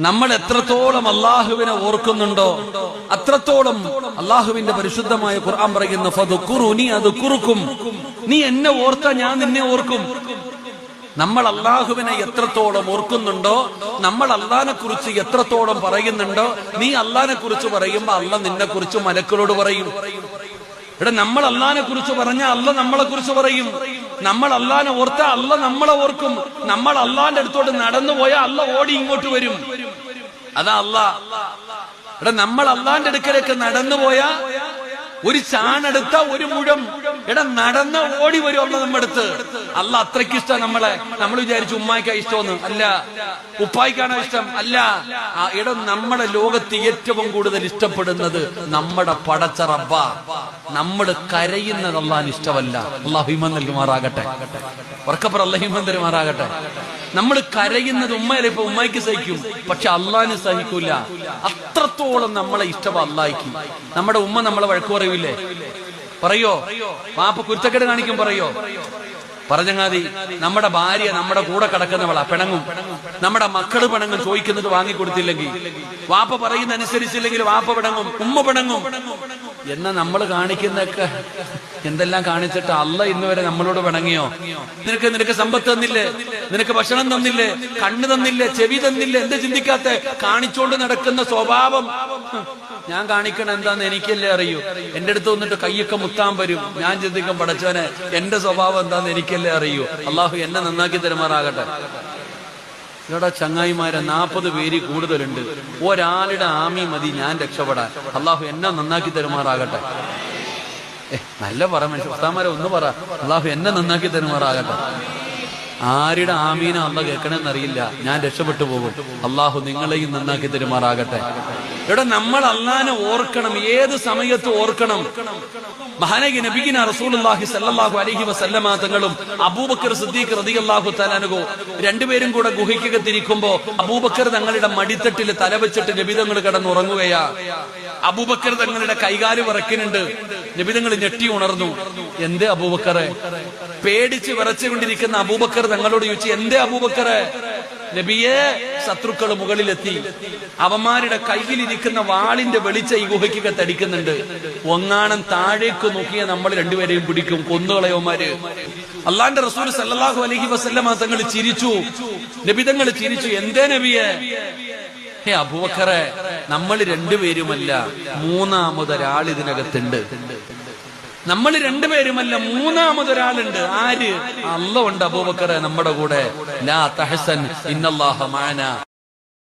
നമ്മൾ എത്രത്തോളം അള്ളാഹുവിനെ ഓർക്കുന്നുണ്ടോ അത്രത്തോളം അള്ളാഹുവിന്റെ പരിശുദ്ധമായ ഖുർആൻ പറയുന്നു ഫദ്കുറുനി അദ്കുറുക്കും, നീ എന്നെ ഓർത്താ ഞാൻ നിന്നെ ഓർക്കും. നമ്മൾ അള്ളാഹുവിനെ എത്രത്തോളം ഓർക്കുന്നുണ്ടോ, നമ്മൾ അള്ളാഹിനെ കുറിച്ച് എത്രത്തോളം പറയുന്നുണ്ടോ, നീ അള്ളാഹിനെ കുറിച്ച് പറയുമ്പോ അള്ളാഹ് നിന്നെ കുറിച്ച് മലക്കളോട് പറയും. ഇവിടെ നമ്മൾ അള്ളാഹിനെ കുറിച്ച് പറഞ്ഞാൽ അള്ളാഹ് നമ്മളെ കുറിച്ച് പറയും. നമ്മൾ അള്ളാഹിനെ ഓർത്താൽ അള്ളാഹ് നമ്മളെ ഓർക്കും. നമ്മൾ അള്ളാഹിന്റെ അടുത്തോട്ട് നടന്നു പോയാൽ അള്ളാഹ് ഓടി ഇങ്ങോട്ട് വരും. അതാ അള്ളാഹ്. ഇവിടെ നമ്മൾ അള്ളാഹിന്റെ അടുക്കലേക്ക് നടന്നു പോയാ ഒരു ചാണെടുത്ത ഒരു മുഴം നടന്ന ഓടി വരും അള്ളാഹ് നമ്മുടെ അടുത്ത്. അള്ളാഹ് അത്രയ്ക്ക് ഇഷ്ടം നമ്മളെ. നമ്മൾ വിചാരിച്ചു ഉമ്മായിക്കാ ഇഷ്ടമെന്ന്, അല്ല. ഉപ്പായിക്കാണോ ഇഷ്ടം, അല്ല. നമ്മുടെ ലോകത്ത് ഏറ്റവും കൂടുതൽ ഇഷ്ടപ്പെടുന്നത് നമ്മുടെ പടച്ച റബ്ബ. നമ്മൾ കരയുന്നത് അള്ളാഹിന് ഇഷ്ടമല്ല. അള്ളാഹു ഈമാൻ നൽകുമാറാകട്ടെ. ഉറക്കപ്പുറം അള്ളാഹു ഈമാൻ തരുമാറാകട്ടെ. നമ്മൾ കരയുന്നത് ഉമ്മയല്ല, ഇപ്പൊ ഉമ്മയ്ക്ക് സഹിക്കും, പക്ഷെ അള്ളാഹിന് സഹിക്കൂല. അത്രത്തോളം നമ്മളെ ഇഷ്ടം അള്ളാഹിക്ക്. നമ്മുടെ ഉമ്മ നമ്മളെ വഴക്ക് പറയൂലേ? പറയോ? പാപ്പ കുരുത്തക്കേട് കാണിക്കും, പറയോ? പറഞ്ഞങ്ങാതി. നമ്മുടെ ഭാര്യ നമ്മുടെ കൂടെ കിടക്കുന്നവളാ, പിണങ്ങും. നമ്മുടെ മക്കള് പിണങ്ങും, ചോദിക്കുന്നത് വാങ്ങിക്കൊടുത്തില്ലെങ്കിൽ. വാപ്പ പറയുന്ന അനുസരിച്ചില്ലെങ്കിൽ വാപ്പ പിണങ്ങും, ഉമ്മ പിണങ്ങും. എന്നാ നമ്മൾ കാണിക്കുന്നൊക്കെ എന്തെല്ലാം കാണിച്ചിട്ട് അള്ളാഹ് ഇന്ന് വരെ നമ്മളോട് പിണങ്ങിയോ? നിനക്ക് സമ്പത്ത് തന്നില്ലേ, നിനക്ക് ഭക്ഷണം തന്നില്ലേ, കണ്ണ് തന്നില്ലേ, ചെവി തന്നില്ലേ, എന്ത് ചിന്തിക്കാത്ത? കാണിച്ചോണ്ട് നടക്കുന്ന സ്വഭാവം ഞാൻ കാണിക്കണം എന്താന്ന് എനിക്കല്ലേ അറിയൂ. എന്റെ അടുത്ത് വന്നിട്ട് കയ്യൊക്കെ മുത്താൻ വരും. ഞാൻ ചിന്തിക്കും, പടച്ചവനെ എന്റെ സ്വഭാവം എന്താന്ന് എനിക്കല്ലേ അറിയൂ. അള്ളാഹു എന്നെ നന്നാക്കി തരുമാറാകട്ടെ. ഇവിടെ ചങ്ങായിമാരെ 40 പേര് കൂടുതലുണ്ട്. ഒരാളുടെ ആമി മതി ഞാൻ രക്ഷപ്പെടാൻ. അള്ളാഹു എന്നെ നന്നാക്കി തരുമാറാകട്ടെ. നല്ല പറ മനുഷ്യ ഉസ്താമാരെ ഒന്ന് പറ. അള്ളാഹു എന്നെ നന്നാക്കി തരുമാറാകട്ടെ. ആരുടെ ആമീന അള്ളാഹ് കേൾക്കണമെന്നറിയില്ല, ഞാൻ രക്ഷപ്പെട്ടു പോകും. അള്ളാഹു നിങ്ങളെയും നന്നാക്കി തരുമാറാകട്ടെ. ഇവിടെ നമ്മൾ അള്ളാഹിനെ ഓർക്കണം, ഏത് സമയത്ത് ഓർക്കണം. മഹാനായ നബിയിന റസൂലുള്ളാഹി സ്വല്ലല്ലാഹു അലൈഹി വസല്ലമ തങ്ങളും അബൂബക്കർ സിദ്ദീഖ് റളിയല്ലാഹു തആല അൻഹു രണ്ടുപേരും കൂടെ ഗുഹയ്ക്കകത്തിരിക്കുമ്പോ അബൂബക്കർ തങ്ങളുടെ മടിത്തട്ടിൽ തലവെച്ചിട്ട് നബി തങ്ങൾ കിടന്നുറങ്ങുകയാ. അബൂബക്കർ തങ്ങളുടെ കൈകാല് വിറയ്ക്കുന്നുണ്ട്. നബി തങ്ങൾ ഞെട്ടി ഉണർന്നു. എന്തേ അബൂബക്കറെ? പേടിച്ച് വിറച്ചുകൊണ്ടിരിക്കുന്ന അബൂബക്കർ തങ്ങളോട് ചോദിച്ചു, എന്തേ അബൂബക്കറെ? നബിയെ, ശത്രുക്കൾ മുകളിലെത്തി. അവന്മാരുടെ കയ്യിലിരിക്കുന്ന വാളിന്റെ വെളിച്ചം ഈ ഗുഹയ്ക്കകത്ത് അടിക്കുന്നുണ്ട്. ഒങ്ങാണം താഴേക്ക് നോക്കിയ നമ്മൾ രണ്ടുപേരെയും പിടിക്കും, കൊന്നുകളയവന്മാര്. അള്ളാന്റെ റസൂൽ സല്ലല്ലാഹു അലൈഹി വസല്ലമ തങ്ങൾ ചിരിച്ചു. നബി തങ്ങൾ ചിരിച്ചു. എന്തേ നബിയെ? ഹേ അബൂബക്കറെ, നമ്മൾ രണ്ടുപേരുമല്ല, മൂന്നാമതൊരാൾ ഇതിനകത്തുണ്ട്. നമ്മൾ രണ്ടുപേരുമല്ല, മൂന്നാമതൊരാളുണ്ട്. ആര്? അല്ലാഹ് ഉണ്ട് അബൂബക്കറെ നമ്മുടെ കൂടെ. ലാ തഹസൻ ഇന്നല്ലാഹ മഅനാ.